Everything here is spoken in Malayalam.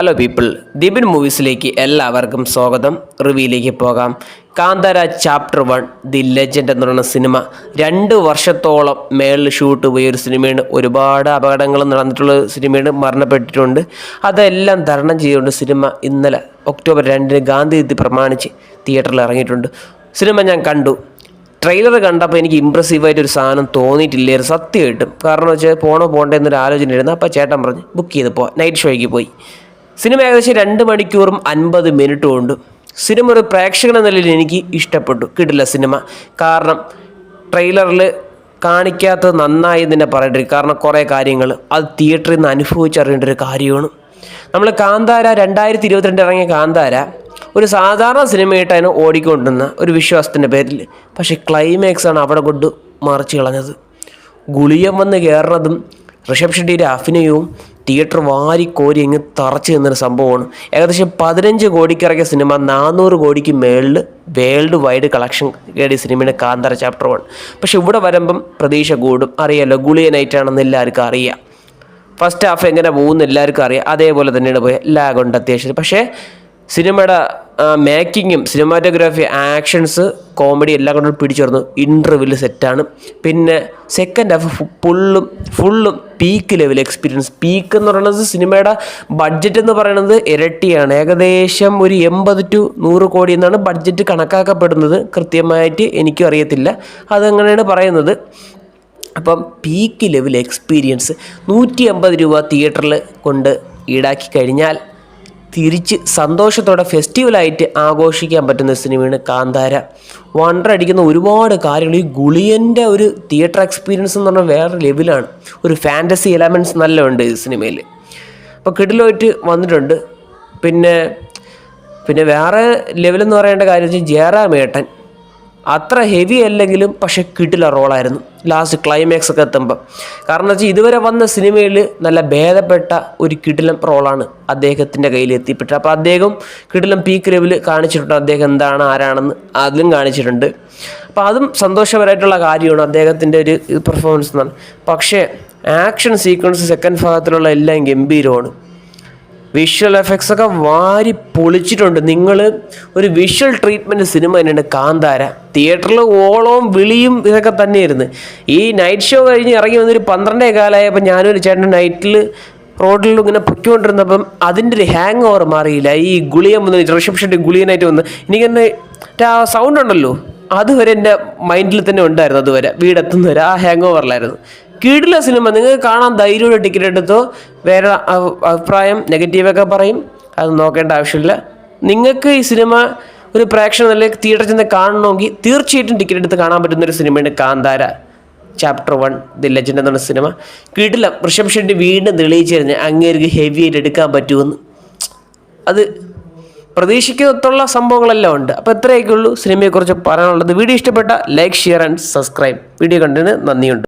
ഹലോ പീപ്പിൾ, ദീപിൻ മൂവീസിലേക്ക് എല്ലാവർക്കും സ്വാഗതം. റിവ്യൂയിലേക്ക് പോകാം. കാന്താര ചാപ്റ്റർ 1 ദി ലെജൻഡ് എന്ന് പറയുന്ന സിനിമ 2 വർഷത്തോളം മേളിൽ ഷൂട്ട് പോയ ഒരു സിനിമയാണ്. ഒരുപാട് അപകടങ്ങൾ നടന്നിട്ടുള്ള സിനിമയാണ്, മരണപ്പെട്ടിട്ടുണ്ട്. അതെല്ലാം തരണം ചെയ്തുകൊണ്ട് സിനിമ ഇന്നലെ ഒക്ടോബർ 2 ഗാന്ധി ജയന്തി പ്രമാണിച്ച് തിയേറ്ററിൽ ഇറങ്ങിയിട്ടുണ്ട്. സിനിമ ഞാൻ കണ്ടു. ട്രെയിലർ കണ്ടപ്പോൾ എനിക്ക് ഇമ്പ്രസീവായിട്ടൊരു സാധനം തോന്നിയിട്ടില്ലായിരുന്നു സത്യമായിട്ടും. കാരണം വെച്ചാൽ പോകണ്ടേ എന്നൊരു ആലോചന ആയിരുന്നു. അപ്പോൾ ചേട്ടൻ പറഞ്ഞ് ബുക്ക് ചെയ്ത് പോവാം. നൈറ്റ് ഷോയ്ക്ക് പോയി. സിനിമ ഏകദേശം 2 മണിക്കൂറും 50 മിനിറ്റും ഉണ്ട്. സിനിമ ഒരു പ്രേക്ഷകൻ എന്ന നിലയിൽ എനിക്ക് ഇഷ്ടപ്പെട്ടു. കിടില സിനിമ. കാരണം ട്രെയിലറിൽ കാണിക്കാത്തത് നന്നായി തന്നെ പറയേണ്ടി. കാരണം കുറേ കാര്യങ്ങൾ അത് തിയേറ്ററിൽ നിന്ന് അനുഭവിച്ചറിയേണ്ട ഒരു കാര്യമാണ്. നമ്മൾ കാന്താര 2022 ഇറങ്ങിയ കാന്താര ഒരു സാധാരണ സിനിമയായിട്ടാണ് ഓടിക്കൊണ്ടിരുന്ന ഒരു വിശ്വാസത്തിൻ്റെ പേരിൽ. പക്ഷേ ക്ലൈമാക്സാണ് അവിടെ കൊണ്ട് മറിച്ച് കളഞ്ഞത്. ഗുളിയം വന്ന് കയറുന്നതും ഋഷഭ് ഷെട്ടിയുടെ അഭിനയവും തിയേറ്റർ വാരിക്കോരി അങ്ങ് തറച്ച് നിന്നൊരു സംഭവമാണ്. ഏകദേശം 15 കോടിക്ക് ഇറങ്ങിയ സിനിമ 400 കോടിക്ക് മേളിൽ വേൾഡ് വൈഡ് കളക്ഷൻ നേടിയ സിനിമയാണ് കാന്താര ചാപ്റ്റർ 1. പക്ഷെ ഇവിടെ വരുമ്പം പ്രതീക്ഷ കൂടും. അറിയാമല്ലോ, ഗുളിയനായിട്ടാണെന്ന് എല്ലാവർക്കും അറിയാം. ഫസ്റ്റ് ഹാഫ് എങ്ങനെ പോകുമെന്ന് എല്ലാവർക്കും അറിയാം. അതേപോലെ തന്നെയാണ് പോയത്. ലാഗുണ്ട് അത്യാവശ്യം. പക്ഷേ സിനിമയുടെ മേക്കിങ്ങും സിനിമാറ്റോഗ്രാഫി, ആക്ഷൻസ്, കോമഡി എല്ലാം കൊണ്ടും പിടിച്ചേർന്നു. ഇൻ്റർവ്യൂവിൽ സെറ്റാണ്. പിന്നെ സെക്കൻഡ് ഹാഫ് ഫുള്ളും പീക്ക് ലെവൽ എക്സ്പീരിയൻസ്. പീക്ക് എന്ന് പറയുന്നത് സിനിമയുടെ ബഡ്ജറ്റ് എന്ന് പറയുന്നത് ഇരട്ടിയാണ്. ഏകദേശം ഒരു 80 to 100 കോടി എന്നാണ് ബഡ്ജറ്റ് കണക്കാക്കപ്പെടുന്നത്. കൃത്യമായിട്ട് എനിക്കും അറിയത്തില്ല, അതങ്ങനെയാണ് പറയുന്നത്. അപ്പം പീക്ക് ലെവൽ എക്സ്പീരിയൻസ് 150 രൂപ തിയേറ്ററിൽ കൊണ്ട് ഈടാക്കി കഴിഞ്ഞാൽ തിരിച്ച് സന്തോഷത്തോടെ ഫെസ്റ്റിവലായിട്ട് ആഘോഷിക്കാൻ പറ്റുന്ന സിനിമയാണ് കാന്താര. വണ്ടറടിക്കുന്ന ഒരുപാട് കാര്യങ്ങൾ. ഈ ഗുളിയൻ്റെ ഒരു തിയേറ്റർ എക്സ്പീരിയൻസ് എന്ന് പറഞ്ഞാൽ വേറെ ലെവലാണ്. ഒരു ഫാൻറ്റസി എലമെൻറ്റ്സ് നല്ല ഉണ്ട് ഈ സിനിമയിൽ. അപ്പോൾ കിടിലമായിട്ട് വന്നിട്ടുണ്ട്. പിന്നെ വേറെ ലെവലെന്ന് പറയേണ്ട കാര്യം വെച്ചാൽ ജയറാമേട്ടൻ അത്ര ഹെവി അല്ലെങ്കിലും പക്ഷെ കിടില റോളായിരുന്നു ലാസ്റ്റ് ക്ലൈമാക്സ് ഒക്കെ എത്തുമ്പം. കാരണം വെച്ചാൽ ഇതുവരെ വന്ന സിനിമയിൽ നല്ല ഭേദപ്പെട്ട ഒരു കിടിലം റോളാണ് അദ്ദേഹത്തിൻ്റെ കയ്യിൽ എത്തിപ്പെട്ടത്. അപ്പോൾ അദ്ദേഹം കിടിലം പീക്ക് ലെവൽ കാണിച്ചിട്ടുണ്ട്. അദ്ദേഹം എന്താണ് ആരാണെന്ന് അതിലും കാണിച്ചിട്ടുണ്ട്. അപ്പോൾ അതും സന്തോഷപരമായിട്ടുള്ള കാര്യമാണ് അദ്ദേഹത്തിൻ്റെ ഒരു പെർഫോമൻസ് എന്നാണ്. പക്ഷേ ആക്ഷൻ സീക്വൻസ് സെക്കൻഡ് ഭാഗത്തിലുള്ള എല്ലാം ഗംഭീരമാണ്. വിഷ്വൽ എഫക്ട്സ് ഒക്കെ വാരി പൊളിച്ചിട്ടുണ്ട്. നിങ്ങൾ ഒരു വിഷ്വൽ ട്രീറ്റ്മെൻറ്റ് സിനിമ തന്നെയാണ് കാന്താര. തിയേറ്ററിൽ ഓളവും വിളിയും ഇതൊക്കെ തന്നെയായിരുന്നു. ഈ നൈറ്റ് ഷോ കഴിഞ്ഞ് ഇറങ്ങി വന്നൊരു 12 കാലമായപ്പോൾ ഞാനൊരു ചേട്ടൻ നൈറ്റിൽ റോഡിൽ ഇങ്ങനെ പൊയ്ക്കൊണ്ടിരുന്നപ്പം അതിൻ്റെ ഒരു ഹാങ് ഓവർ മാറിയില്ല. ഈ ഗുളിയം വന്ന് ഋഷഭ് ഷെട്ടി ഗുളിയനായിട്ട് വന്ന് എനിക്കെന്നെ ആ സൗണ്ട് ഉണ്ടല്ലോ അതുവരെ എൻ്റെ മൈൻഡിൽ തന്നെ ഉണ്ടായിരുന്നു. അതുവരെ വീടെത്തുന്നവരെ ആ ഹാങ് ഓവറിലായിരുന്നു. കിടില സിനിമ. നിങ്ങൾക്ക് കാണാൻ ധൈര്യമുള്ള ടിക്കറ്റ് എടുത്തോ. വേറെ അഭിപ്രായം നെഗറ്റീവൊക്കെ പറയും, അത് നോക്കേണ്ട ആവശ്യമില്ല. നിങ്ങൾക്ക് ഈ സിനിമ ഒരു പ്രേക്ഷകൻ നല്ല തിയേറ്ററിൽ ചെന്ന് കാണണമെങ്കിൽ തീർച്ചയായിട്ടും ടിക്കറ്റ് എടുത്ത് കാണാൻ പറ്റുന്നൊരു സിനിമയാണ് കാന്താര ചാപ്റ്റർ 1 ദി ലെജൻഡ് എന്ന സിനിമ. കിടില. ഋഷഭ് ഷെട്ടി വീണ്ടും തെളിയിച്ചിരുന്നു അങ്ങേർക്ക് ഹെവി ആയിട്ട് എടുക്കാൻ പറ്റുമെന്ന്. അത് പ്രതീക്ഷിക്കത്തുള്ള സംഭവങ്ങളെല്ലാം ഉണ്ട്. അപ്പോൾ ഇത്രയൊക്കെ ഉള്ളൂ സിനിമയെക്കുറിച്ച് പറയാനുള്ളത്. വീഡിയോ ഇഷ്ടപ്പെട്ട like, share and subscribe. Video കണ്ടതിന് നന്ദിയുണ്ട്.